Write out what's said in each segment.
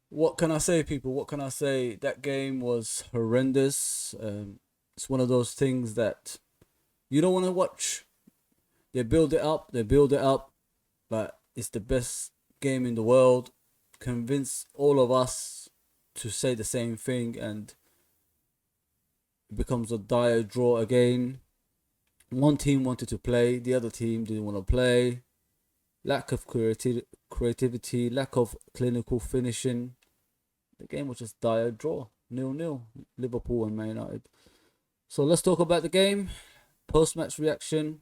What can I say, people? What can I say? That game was horrendous. It's one of those things that you don't want to watch. They build it up, but it's the best game in the world. Convince all of us to say the same thing, and it becomes a dire draw again. One team wanted to play, the other team didn't want to play. Lack of creativity, lack of clinical finishing. The game was just dire draw, 0-0. Liverpool and Man United. So let's talk about the game. Post-match reaction.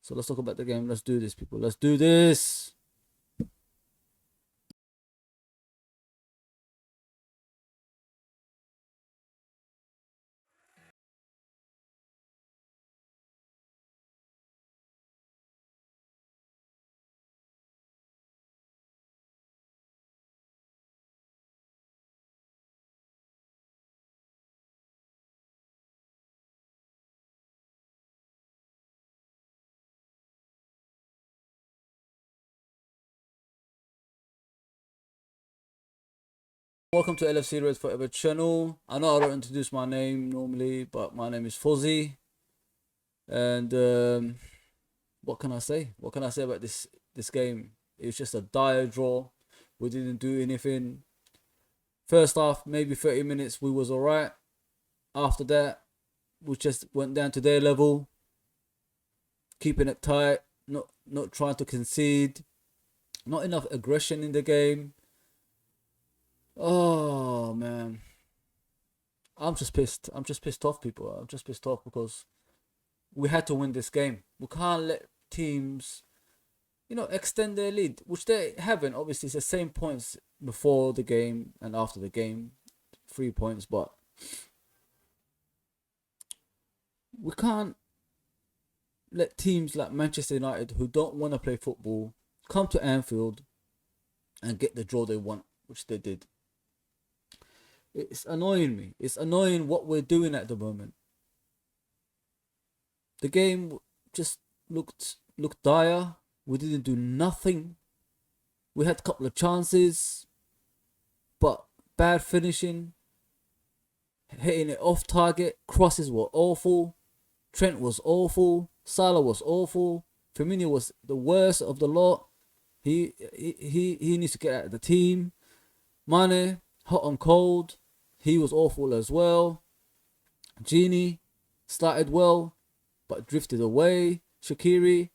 So let's talk about the game. Let's do this, people. Let's do this. Welcome to LFC Red Forever channel. I know I don't introduce my name normally, but my name is Fuzzy. And what can I say? What can I say about this game? It was just a dire draw. We didn't do anything. First half, maybe 30 minutes, we was alright. After that, we just went down to their level, keeping it tight, not trying to concede, not enough aggression in the game. Oh man, I'm just pissed. I'm just pissed off, people. I'm just pissed off because we had to win this game. We can't let teams, extend their lead, which they haven't. Obviously, it's the same points before the game and after the game, 3 points, but we can't let teams like Manchester United, who don't want to play football, come to Anfield and get the draw they want, which they did. It's annoying me. It's annoying what we're doing at the moment. The game just looked dire. We didn't do nothing. We had a couple of chances, but bad finishing, hitting it off target. Crosses were awful. Trent was awful. Salah was awful. Firmino was the worst of the lot. He needs to get out of the team. Mane, hot and cold. He was awful as well. Genie started well, but drifted away. Shaqiri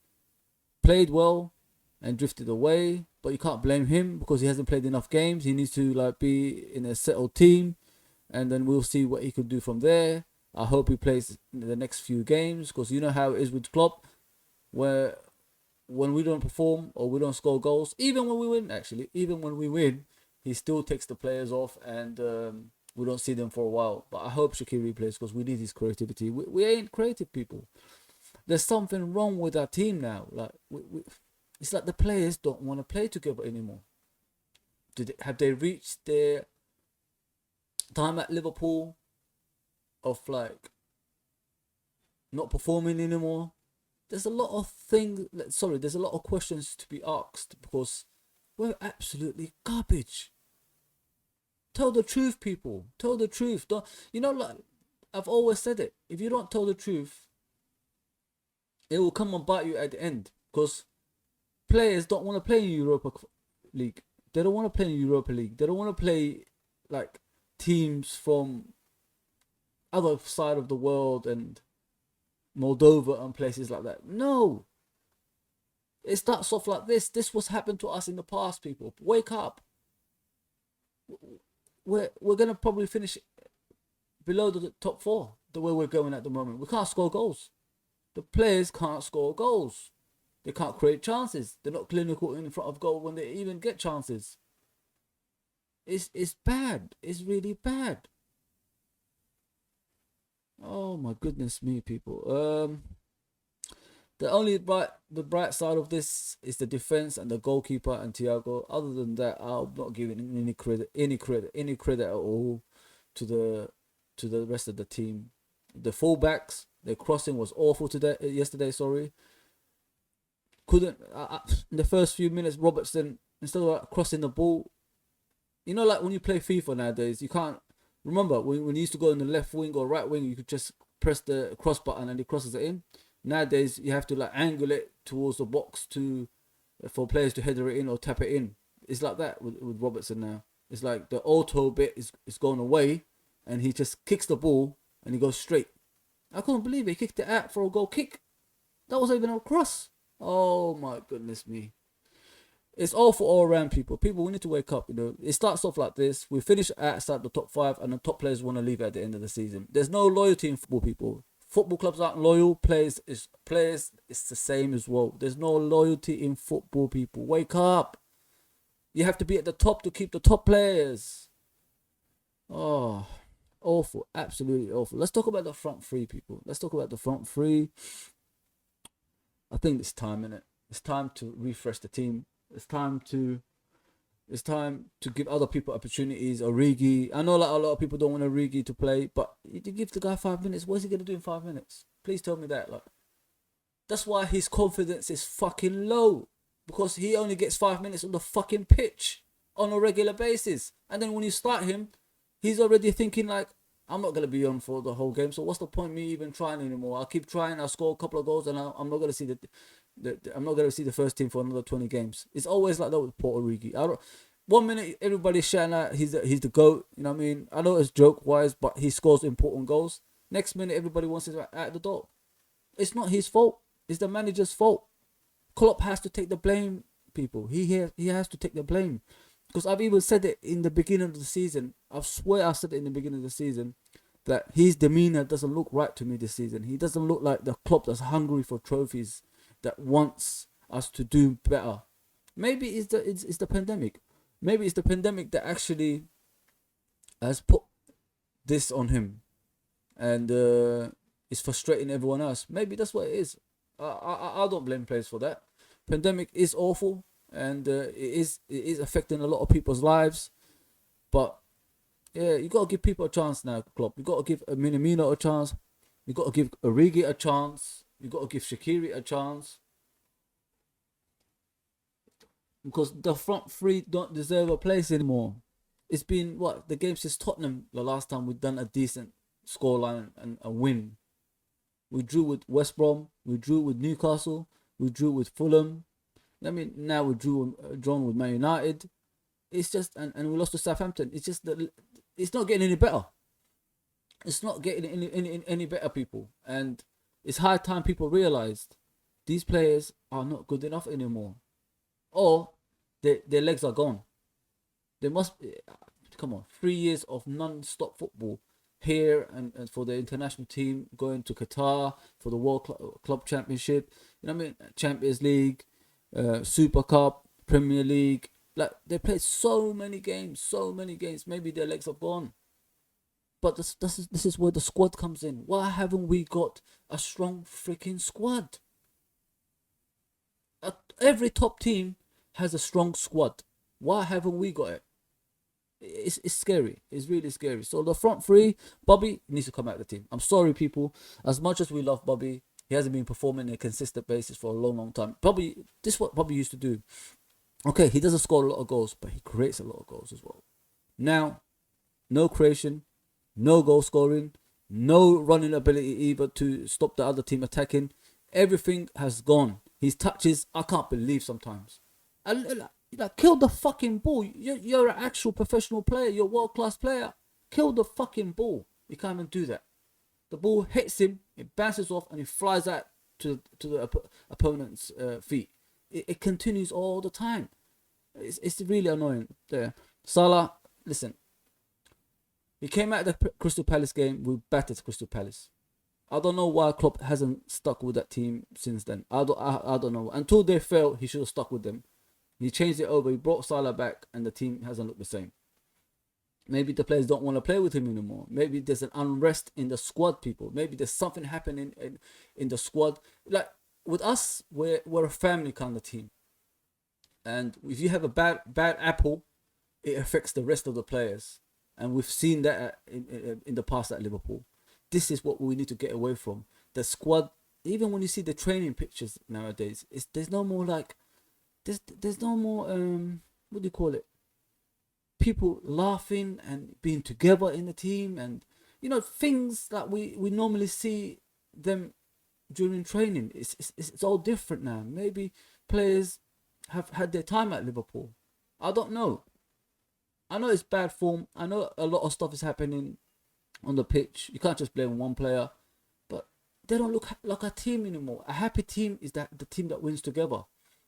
played well and drifted away, but you can't blame him because he hasn't played enough games. He needs to be in a settled team, and then we'll see what he can do from there. I hope he plays in the next few games because you know how it is with Klopp, where when we don't perform or we don't score goals, even when we win, he still takes the players off and we don't see them for a while. But I hope Shaqiri plays because we need his creativity. We ain't creative, people. There's something wrong with our team now. It's like the players don't want to play together anymore. Have they reached their time at Liverpool of not performing anymore? There's a lot of things. There's a lot of questions to be asked because we're absolutely garbage. Tell the truth, people. Tell the truth. Don't I've always said it. If you don't tell the truth, it will come and bite you at the end. Because players don't want to play in Europa League. They don't want to play in Europa League. They don't want to play like teams from other side of the world and Moldova and places like that. No. It starts off like this. This was happened to us in the past, people. Wake up. We're gonna probably finish below the top four the way we're going at the moment. We can't score goals. The players can't score goals. They can't create chances. They're not clinical in front of goal when they even get chances. It's bad. It's really bad. Oh my goodness me, people. The bright side of this is the defense and the goalkeeper and Thiago. Other than that, I'm not giving any credit at all to the rest of the team. The fullbacks, their crossing was awful yesterday. Sorry, couldn't in the first few minutes. Robertson, instead of crossing the ball, You know, like when you play FIFA nowadays, you can't remember when you used to go in the left wing or right wing, you could just press the cross button and it crosses it in. Nowadays, you have to like angle it towards the box to for players to header it in or tap it in. It's like that with Robertson now. It's like the auto bit is gone away, and he just kicks the ball and he goes straight. I couldn't believe it. He kicked it out for a goal kick. That wasn't even a cross. Oh my goodness me. It's awful all around, people. People, we need to wake up. You know, it starts off like this. We finish outside the top 5, and the top players want to leave at the end of the season. There's no loyalty in football, people. Football clubs aren't loyal. Players, it's the same as well. There's no loyalty in football, people. Wake up. You have to be at the top to keep the top players. Oh, awful. Absolutely awful. Let's talk about the front three, people. Let's talk about the front three. I think it's time, innit? It's time to refresh the team. It's time to give other people opportunities. Origi, I know like a lot of people don't want Origi to play, but you give the guy 5 minutes. What's he gonna do in 5 minutes? Please tell me that. Like, that's why his confidence is fucking low, because he only gets 5 minutes on the fucking pitch on a regular basis, and then when you start him, he's already thinking like, I'm not gonna be on for the whole game. So what's the point me even trying anymore? I'll keep trying. I'll score a couple of goals, and I'm not gonna see I'm not gonna see the first team for another 20 games. It's always like that with Porto Origi. 1 minute everybody's shouting out he's the GOAT. You know what I mean? I know it's joke wise, but he scores important goals. Next minute everybody wants him out the door. It's not his fault. It's the manager's fault. Klopp has to take the blame, people. He has to take the blame, because I've even said it in the beginning of the season. I swear I said it in the beginning of the season that his demeanor doesn't look right to me this season. He doesn't look like the Klopp that's hungry for trophies, that wants us to do better. Maybe it's the pandemic. Maybe it's the pandemic that actually has put this on him, and it's frustrating everyone else. Maybe that's what it is. I don't blame players for that. Pandemic is awful, and it is affecting a lot of people's lives. But yeah, you gotta give people a chance now, Klopp. You gotta give Minamino a chance. You gotta give Origi a chance. You got to give Shaqiri a chance, because the front three don't deserve a place anymore. It's been the game since Tottenham the last time we've done a decent scoreline and a win. We drew with West Brom, we drew with Newcastle, we drew with Fulham. I mean, now we drawn with Man United. It's just and we lost to Southampton. It's just that it's not getting any better. It's not getting any better, people. And it's high time people realised these players are not good enough anymore, or their legs are gone. They must come on. 3 years of non-stop football here, and for the international team, going to Qatar for the World Club Championship. You know what I mean? Champions League, Super Cup, Premier League. Like, they played so many games. Maybe their legs are gone. But this is where the squad comes in. Why haven't we got a strong freaking squad? Every top team has a strong squad. Why haven't we got it? It's scary. It's really scary. So the front three, Bobby needs to come out of the team. I'm sorry, people. As much as we love Bobby, he hasn't been performing on a consistent basis for a long time. This is what Bobby used to do. Okay, he doesn't score a lot of goals, but he creates a lot of goals as well. Now, no creation, no goal scoring, no running ability either to stop the other team attacking. Everything has gone. His touches, I can't believe sometimes. Kill the fucking ball. You're an actual professional player. You're a world-class player. Kill the fucking ball. You can't even do that. The ball hits him, it bounces off, and he flies out to the opponent's feet. It continues all the time. It's really annoying. There, Salah, listen. He came out of the Crystal Palace game, we battered Crystal Palace. I don't know why Klopp hasn't stuck with that team since then. I don't know. Until they fell, he should have stuck with them. He changed it over. He brought Salah back, and the team hasn't looked the same. Maybe the players don't want to play with him anymore. Maybe there's an unrest in the squad, people. Maybe there's something happening in the squad. Like with us, we're a family kind of team. And if you have a bad apple, it affects the rest of the players. And we've seen that in the past at Liverpool. This is what we need to get away from. The squad, even when you see the training pictures nowadays, there's no more like, there's no more, what do you call it? people laughing and being together in the team, and things that we normally see them during training. It's all different now. Maybe players have had their time at Liverpool. I don't know. I know it's bad form. I know a lot of stuff is happening on the pitch. You can't just blame one player, but they don't look like a team anymore. A happy team is that the team that wins together.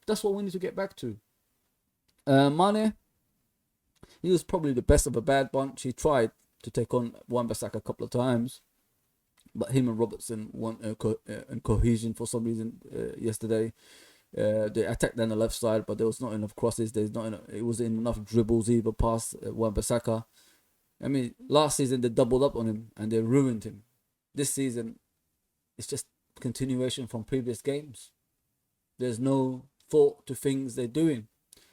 That's what we need to get back to. Mane, he was probably the best of a bad bunch. He tried to take on Wan-Bissaka a couple of times, but him and Robertson weren't in cohesion for some reason yesterday. They attacked down the left side, but there was not enough crosses. It wasn't enough dribbles either past Wan-Bissaka. I mean, last season they doubled up on him and they ruined him. This season, it's just continuation from previous games. There's no thought to things they're doing.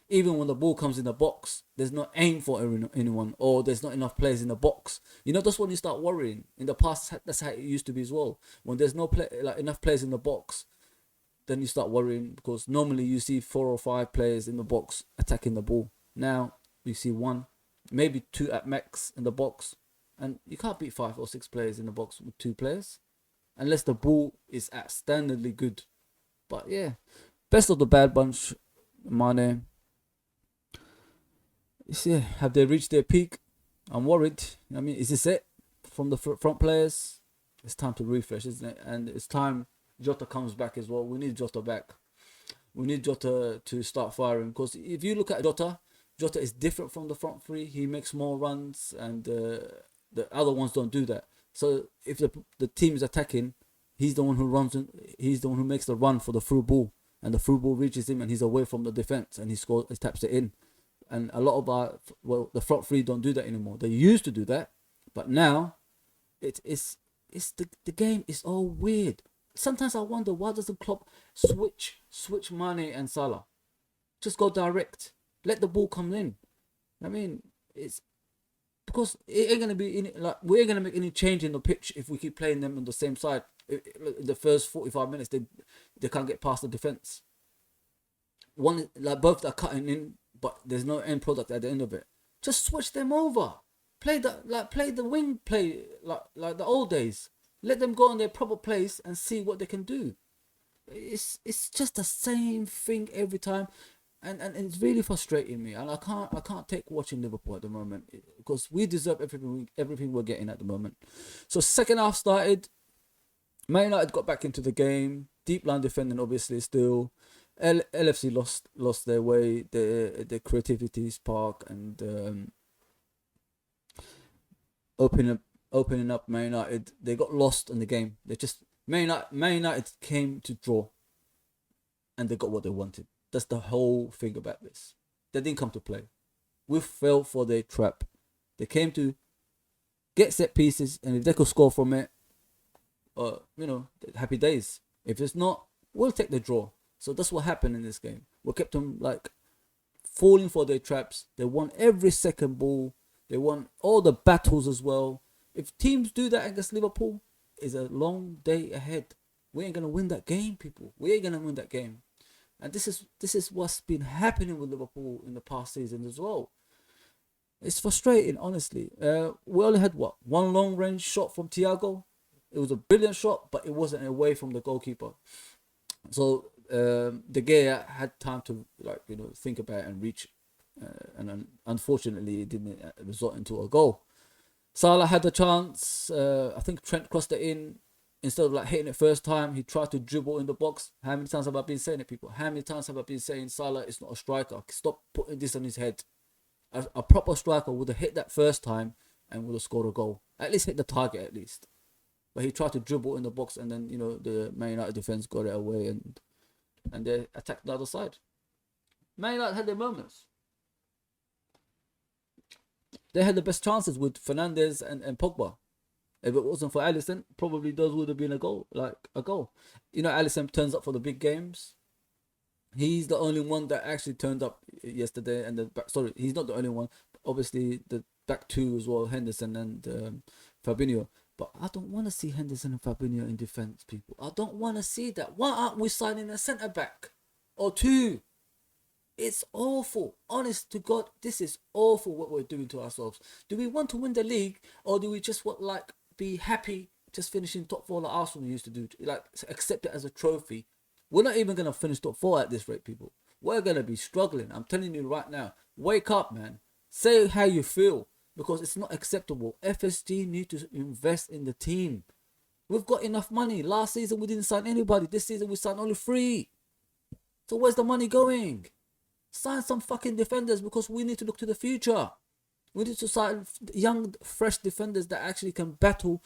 Even when the ball comes in the box, there's no aim for anyone, or there's not enough players in the box. That's when you start worrying. In the past, that's how it used to be as well. When there's no enough players in the box, then you start worrying, because normally you see 4 or 5 players in the box attacking the ball. Now you see 1, maybe 2 at max in the box, and you can't beat 5 or 6 players in the box with 2 players, unless the ball is outstandingly good. But yeah, best of the bad bunch, Mane. Yeah, have they reached their peak? I'm worried. I mean, is this it from the front players? It's time to refresh, isn't it? And it's time Jota comes back as well. We need Jota back. We need Jota to start firing, because if you look at Jota is different from the front three. He makes more runs, and the other ones don't do that. So if the team is attacking, he's the one who runs. He's the one who makes the run for the through ball, and the through ball reaches him, and he's away from the defense, and he scores. He taps it in. And a lot of the front three don't do that anymore. They used to do that, but now it's the game is all weird. Sometimes I wonder, why doesn't Klopp switch Mane and Salah? Just go direct. Let the ball come in. I mean, it's because it ain't gonna be we ain't gonna make any change in the pitch if we keep playing them on the same side. In the first 45 minutes, they can't get past the defense. Both are cutting in, but there's no end product at the end of it. Just switch them over. Play the wing play like the old days. Let them go on their proper place and see what they can do. It's just the same thing every time, and it's really frustrating me. And I can't take watching Liverpool at the moment, because we deserve everything we're getting at the moment. So second half started. Man United got back into the game. Deep line defending, obviously, still. LFC lost their way. The creativity spark and opening up Man United. They got lost in the game. Man United came to draw, and they got what they wanted. That's the whole thing about this. They didn't come to play. We fell for their trap. They came to get set pieces, and if they could score from it, happy days. If it's not, we'll take the draw. So that's what happened in this game. We kept them falling for their traps. They won every second ball. They won all the battles as well. If teams do that against Liverpool, it's a long day ahead. We ain't gonna win that game, people. We ain't gonna win that game. And this is what's been happening with Liverpool in the past season as well. It's frustrating, honestly. We only had one long range shot from Thiago. It was a brilliant shot, but it wasn't away from the goalkeeper. So De Gea had time to think about it and reach, and unfortunately it didn't result into a goal. Salah had the chance. I think Trent crossed it in. Instead of hitting it first time, he tried to dribble in the box. How many times have I been saying it, people? How many times have I been saying Salah is not a striker? Stop putting this on his head. A proper striker would have hit that first time and would have scored a goal. At least hit the target, at least. But he tried to dribble in the box, and then the Man United defense got it away, and they attacked the other side. Man United had their moments. They had the best chances with Fernandes and Pogba. If it wasn't for Alisson, probably those would have been a goal. Alisson turns up for the big games. He's the only one that actually turned up yesterday, and he's not the only one. Obviously, the back two as well, Henderson and Fabinho. But I don't want to see Henderson and Fabinho in defence, people. I don't want to see that. Why aren't we signing a centre back or two? It's awful. Honest to God, this is awful what we're doing to ourselves. Do we want to win the league, or do we just want like be happy just finishing top four like Arsenal used to do? Like accept it as a trophy. We're not even gonna finish top four at this rate, people. We're gonna be struggling. I'm telling you right now. Wake up, man. Say how you feel, because it's not acceptable. FSG need to invest in the team. We've got enough money. Last season we didn't sign anybody. This season we signed only 3. So where's the money going? Sign some fucking defenders, because we need to look to the future. We need to sign young, fresh defenders that actually can battle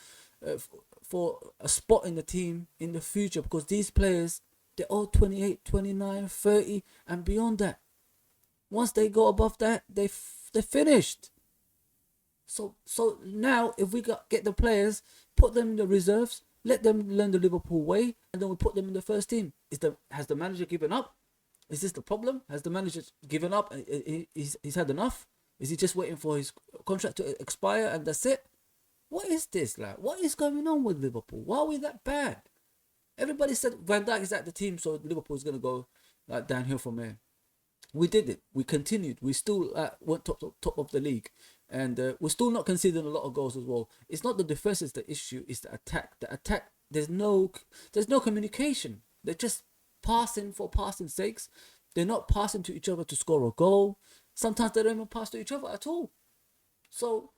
for a spot in the team in the future, because these players, they're all 28, 29, 30 and beyond that. Once they go above that, they're finished. So now if we get the players, put them in the reserves, let them learn the Liverpool way, and then we put them in the first team. Has the manager given up? Is this the problem? Has the manager given up? He's had enough? Is he just waiting for his contract to expire and that's it? What is this, like? What is going on with Liverpool? Why are we that bad? Everybody said Van Dijk is at the team, so Liverpool is going to go like downhill from there. We did it. We continued. We still went top of the league. And we're still not conceding a lot of goals as well. It's not the defense is the issue. It's the attack. The attack, there's no communication. They're just passing for passing sakes. They're not passing to each other to score a goal. Sometimes they don't even pass to each other at all. So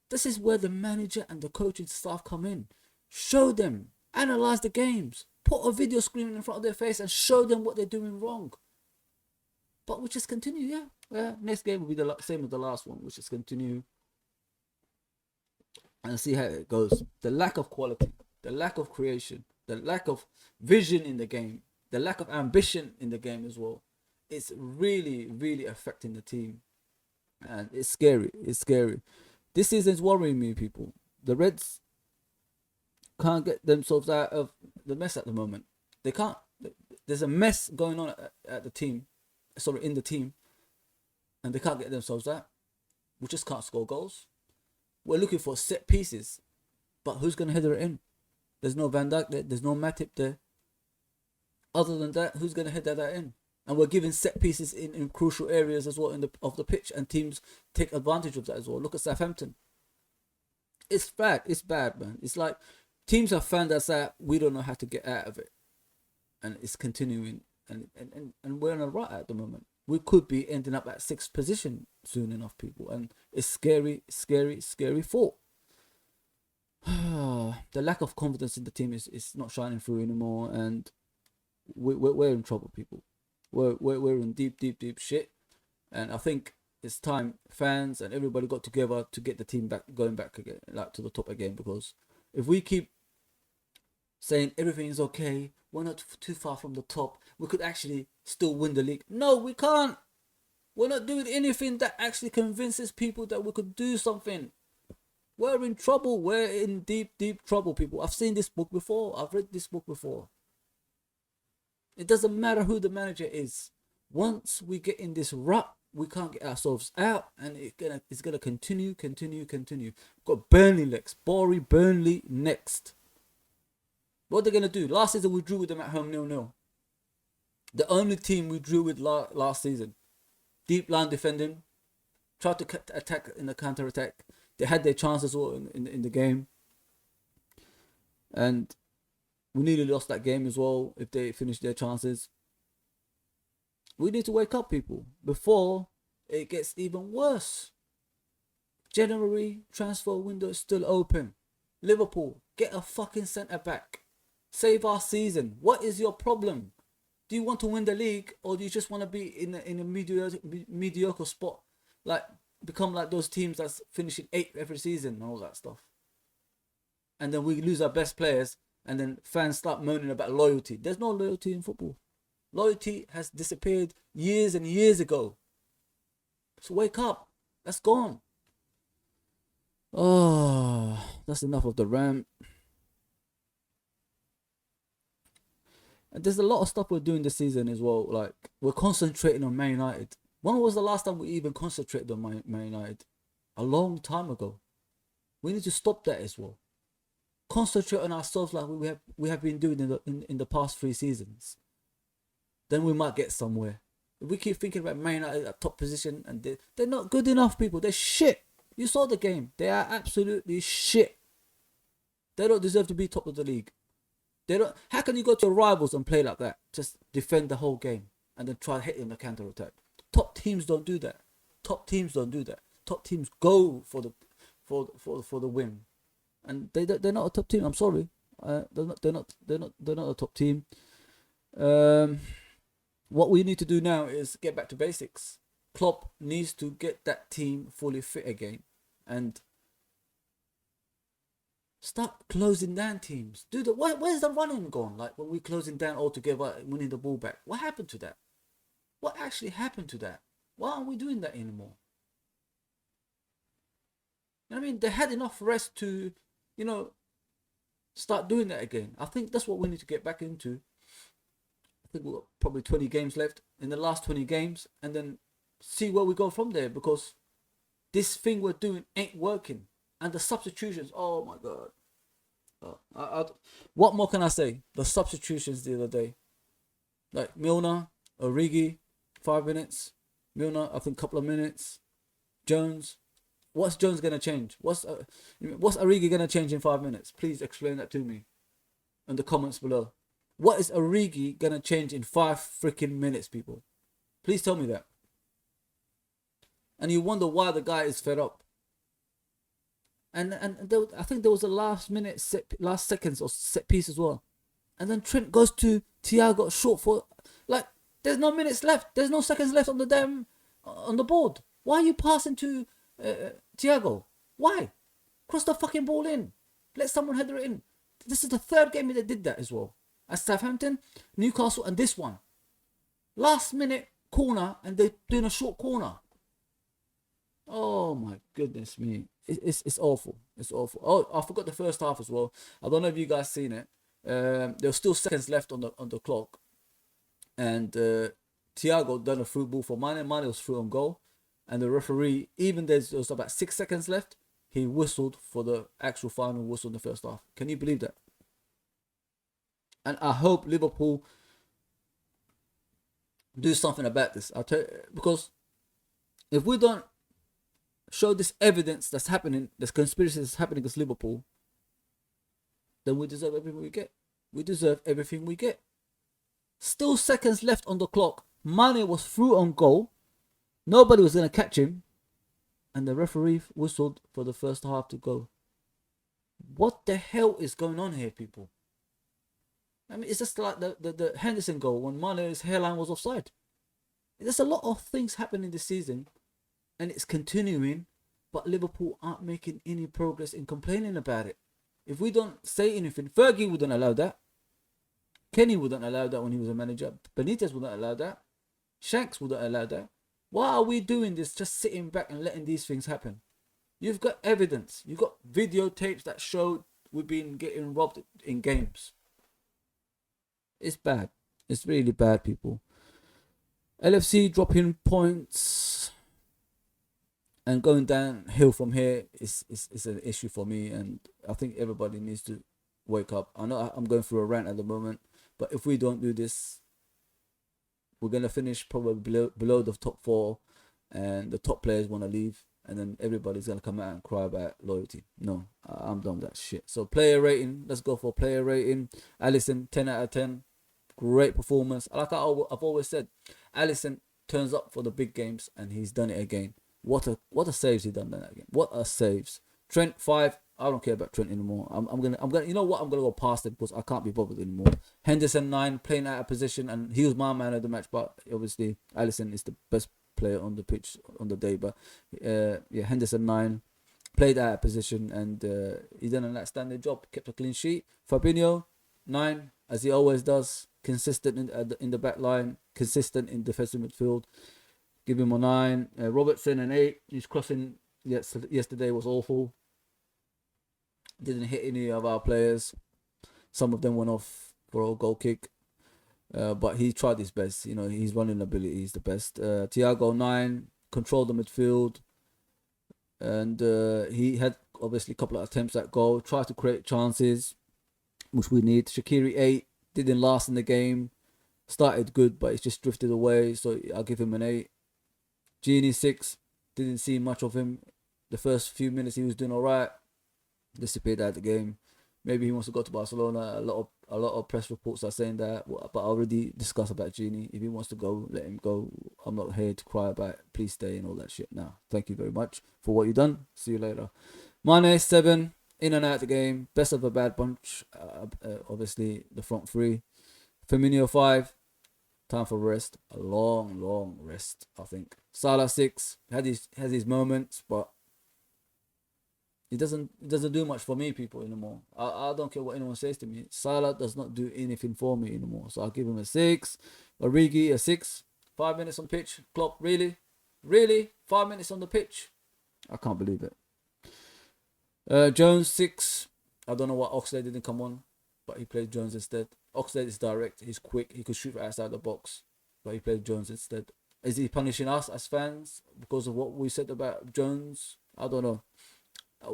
this is where the manager and the coaching staff come in. Show them. Analyze the games. Put a video screen in front of their face and show them what they're doing wrong. But we just continue, yeah. Next game will be the same as the last one. We just continue and see how it goes. The lack of quality, the lack of creation, the lack of vision in the game, the lack of ambition in the game as well. It's really, really affecting the team. And it's scary. It's scary. This season's worrying me, people. The Reds can't get themselves out of the mess at the moment. They can't. There's a mess going on at the team. Sorry, in the team. And they can't get themselves out. We just can't score goals. We're looking for set pieces. But who's going to header it in? There's no Van Dijk there. There's no Matip there. Other than that, who's going to header that in? And we're giving set pieces in crucial areas as well of the pitch. And teams take advantage of that as well. Look at Southampton. It's bad. It's bad, man. It's like teams have found us out. We don't know how to get out of it. And it's continuing. And we're in a rut at the moment. We could be ending up at 6th position soon enough, people. And it's scary, scary, scary thought. The lack of confidence in the team is not shining through anymore. And we're in trouble, people. We're in deep shit. And I think it's time fans and everybody got together to get the team going back again, like to the top again. Because if we keep saying everything is okay, we're not too far from the top, we could actually still win the league. No, we can't. We're not doing anything that actually convinces people that we could do something. We're in trouble. We're in deep trouble, people. I've seen this book before. I've read this book before. It doesn't matter who the manager is. Once we get in this rut, we can't get ourselves out, and it's gonna continue. We've got Burnley next. Burnley next. What are they going to do? Last season we drew with them at home 0-0. The only team we drew with last season. Deep line defending. Tried to attack in the counter-attack. They had their chances all in the game. And we nearly lost that game as well if they finished their chances. We need to wake up, people, before it gets even worse. January transfer window is still open. Liverpool, get a fucking centre-back. Save our season. What is your problem? Do you want to win the league, or do you just want to be in a mediocre spot, like become like those teams that's finishing 8th every season and all that stuff? And then we lose our best players, and then fans start moaning about loyalty. There's no loyalty in football. Loyalty has disappeared years and years ago. So wake up. That's gone. Oh, that's enough of the rant. And there's a lot of stuff we're doing this season as well. Like, we're concentrating on Man United. When was the last time we even concentrated on Man United? A long time ago. We need to stop that as well. Concentrate on ourselves like we have been doing in the past 3 seasons. Then we might get somewhere. If we keep thinking about Man United at top position, and they're not good enough, people. They're shit. You saw the game. They are absolutely shit. They don't deserve to be top of the league. They don't. How can you go to your rivals and play like that? Just defend the whole game and then try to hit in the counter attack. Top teams don't do that. Top teams don't do that. Top teams go for the win, and they're not a top team. I'm sorry. They're not a top team. What we need to do now is get back to basics. Klopp needs to get that team fully fit again, and start closing down teams. Dude, where's the running gone? Like when we're closing down altogether, winning the ball back. What happened to that? What actually happened to that? Why aren't we doing that anymore? I mean, they had enough rest to, start doing that again. I think that's what we need to get back into. I think we've got probably 20 games left in the last 20 games, and then see where we go from there, because this thing we're doing ain't working. And the substitutions, oh my God. What more can I say? The substitutions the other day. Like Milner, Origi, 5 minutes. Milner, I think a couple of minutes. Jones. What's Jones going to change? What's Origi going to change in 5 minutes? Please explain that to me in the comments below. What is Origi going to change in 5 freaking minutes, people? Please tell me that. And you wonder why the guy is fed up. And I think there was a last seconds or set piece as well. And then Trent goes to Thiago short for, like, there's no minutes left. There's no seconds left on the board. Why are you passing to Thiago? Why? Cross the fucking ball in. Let someone header it in. This is the third game that did that as well. At Southampton, Newcastle, and this one. Last minute corner, and they're doing a short corner. Oh my goodness me. It's awful. It's awful. Oh, I forgot the first half as well. I don't know if you guys seen it. There were still seconds left on the clock. And Thiago done a through ball for Mane. Mane was through on goal. And the referee, even there was about 6 seconds left, he whistled for the actual final whistle in the first half. Can you believe that? And I hope Liverpool do something about this. I'll tell you, because if we don't show this evidence that's happening, this conspiracy that's happening against Liverpool, then we deserve everything we get. We deserve everything we get. Still seconds left on the clock. Mane was through on goal. Nobody was going to catch him. And the referee whistled for the first half to go. What the hell is going on here, people? I mean, it's just like the Henderson goal when Mane's hairline was offside. There's a lot of things happening this season, and it's continuing, but Liverpool aren't making any progress in complaining about it. If we don't say anything, Fergie wouldn't allow that. Kenny wouldn't allow that when he was a manager. Benitez wouldn't allow that. Shanks wouldn't allow that. Why are we doing this, just sitting back and letting these things happen? You've got evidence. You've got videotapes that show we've been getting robbed in games. It's bad. It's really bad, people. LFC dropping points and going downhill from here is an issue for me, and I think everybody needs to wake up. I know I'm going through a rant at the moment, but if we don't do this, we're going to finish probably below the top 4, and the top players want to leave, and then everybody's going to come out and cry about loyalty. No, I'm done with that shit. So player rating, let's go for player rating. Alisson, 10 out of 10. Great performance. Like I've always said, Alisson turns up for the big games, and he's done it again. What a saves he done that again. What a saves. Trent, 5. I don't care about Trent anymore. I'm gonna you know what? I'm gonna go past it because I can't be bothered anymore. Henderson, 9, playing out of position, and he was my man of the match, but obviously Alisson is the best player on the pitch on the day. But Henderson, 9, played out of position, and he done an outstanding job. Kept a clean sheet. Fabinho, 9, as he always does. Consistent in the back line, consistent in defensive midfield. Give him a 9. Robertson, an 8. His crossing yesterday was awful. Didn't hit any of our players. Some of them went off for a goal kick. But he tried his best. You know, his running ability is the best. Thiago, 9. Controlled the midfield. And he had obviously a couple of attempts at goal. Tried to create chances, which we need. Shaqiri, 8. Didn't last in the game. Started good, but it's just drifted away. So I'll give him an 8. Genie 6. Didn't see much of him. The first few minutes he was doing alright. Disappeared out of the game. Maybe he wants to go to Barcelona. A lot of press reports are saying that, but I already discussed about Genie. If he wants to go, let him go. I'm not here to cry about it. Please stay and all that shit. Now, thank you very much for what you've done. See you later. Mane 7, in and out of the game. Best of a bad bunch. Obviously the front three. Firmino 5. Time for rest. A long rest, I think. Salah 6. Has his moments, but it doesn't do much for me, people, anymore. I don't care what anyone says to me. Salah does not do anything for me anymore. So I'll give him a 6. Origi a 6. 5 minutes on pitch. Klopp, really? 5 minutes on the pitch? I can't believe it. Jones 6. I don't know why Oxlade didn't come on, but he played Jones instead. Oxlade is direct. He's quick. He could shoot outside the box, but he played Jones instead. Is he punishing us as fans because of what we said about Jones? I don't know.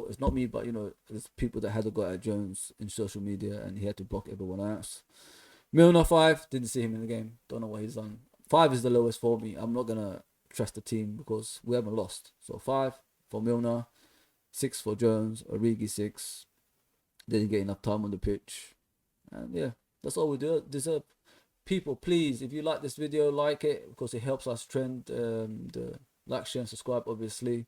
It's not me, but there's people that had to go at Jones in social media, and he had to block everyone else. Milner 5. Didn't see him in the game. Don't know what he's done. 5 is the lowest for me. I'm not gonna trust the team because we haven't lost. So 5 for Milner, 6 for Jones. Origi 6. Didn't get enough time on the pitch, and yeah, that's all we deserve. People, please, if you like this video, like it because it helps us trend. The like, share, and subscribe, obviously.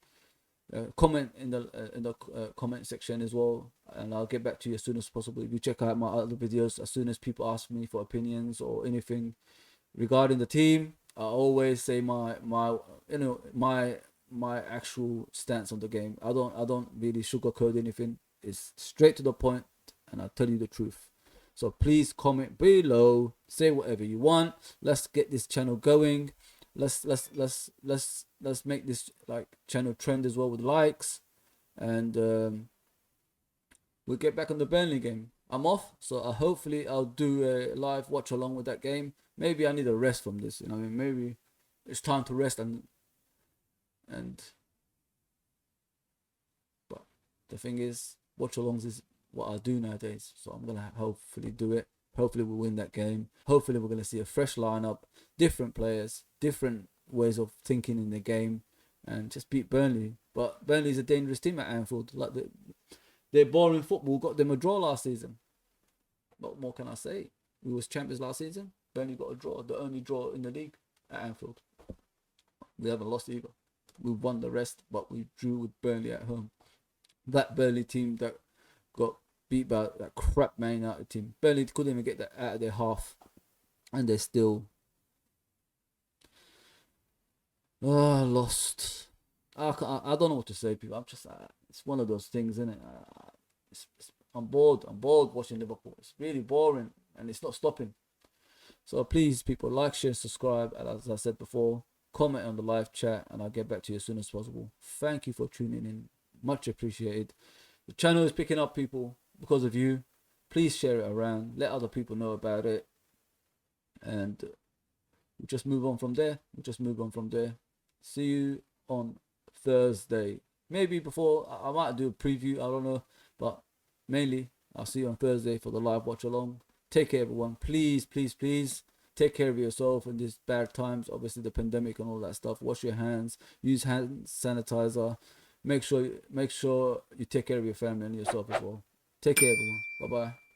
Comment in the comment section as well, and I'll get back to you as soon as possible. If you check out my other videos, as soon as people ask me for opinions or anything regarding the team, I always say my actual stance on the game. I don't really sugarcoat anything. It's straight to the point, and I'll tell you the truth. So please comment below, say whatever you want. Let's get this channel going. Let's make this channel trend as well with likes, and we'll get back on the Burnley game. I'm off, so hopefully I'll do a live watch along with that game. Maybe I need a rest from this. Maybe it's time to rest and but the thing is, watch alongs is what I do nowadays. So I'm gonna hopefully do it. Hopefully we'll win that game. Hopefully we're going to see a fresh lineup, different players, different ways of thinking in the game, and just beat Burnley. But Burnley's a dangerous team at Anfield. Their boring football got them a draw last season. What more can I say? We was champions last season. Burnley got a draw, the only draw in the league at Anfield. We haven't lost either. We won the rest, but we drew with Burnley at home. That Burnley team that got beat by that crap Man United team. Burnley couldn't even get that out of their half, and they still lost. I don't know what to say, people. I'm just it's one of those things, isn't it? I'm bored. I'm bored watching Liverpool. It's really boring, and it's not stopping. So please, people, like, share, subscribe, and as I said before, comment on the live chat, and I'll get back to you as soon as possible. Thank you for tuning in. Much appreciated. The channel is picking up, people, because of you. Please share it around. Let other people know about it. And we'll just move on from there. See you on Thursday. Maybe before, I might do a preview. I don't know. But mainly, I'll see you on Thursday for the live watch along. Take care, everyone. Please, please, please. Take care of yourself in these bad times. Obviously, the pandemic and all that stuff. Wash your hands. Use hand sanitizer. Make sure you take care of your family and yourself as well. Take care, everyone. Bye-bye.